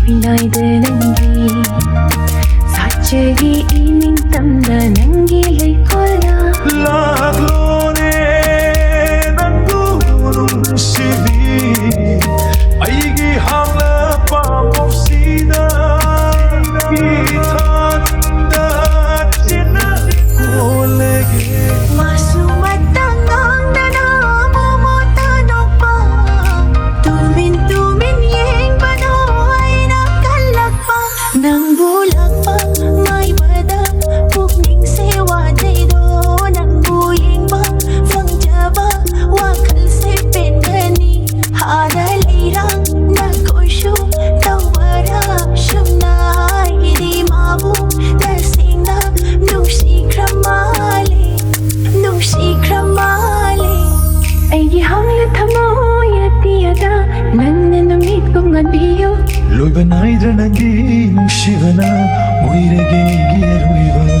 ಪಿನಾಯ್ದ ನಂಗೆ ಸಾಚಗಿ ಇನಿಂಗ್ ತಮ್ದ ನಂಗೆ ಲೈಕೊಲ್ಲ ಲಾಗ್ಲೋನೆ ನಂಗೂ ನುಂಸಿದಿ ಐಗಿ ಹಾಮ್ಲ ಪಾಮೊಫ್ಸಿದ ಗೀತಾಂದ ಚಿನ್ನ ಕೋಲೆಗೆ nang bulag pa may bada pugning sewa daydo nang buying ba fang jaba wakal se pendani hadalirang nagosyo tawara shumna idi mabu dasingna nushi kramale ay hangla thamo yatiyada nanna numit kong adiyo ಲೋಯ್ವ ನಾಯ್ದ್ರ ನಂಗೆ ಶಿವನ ಉಯಿರೆಗೆ ಗಿರುಯ್ವ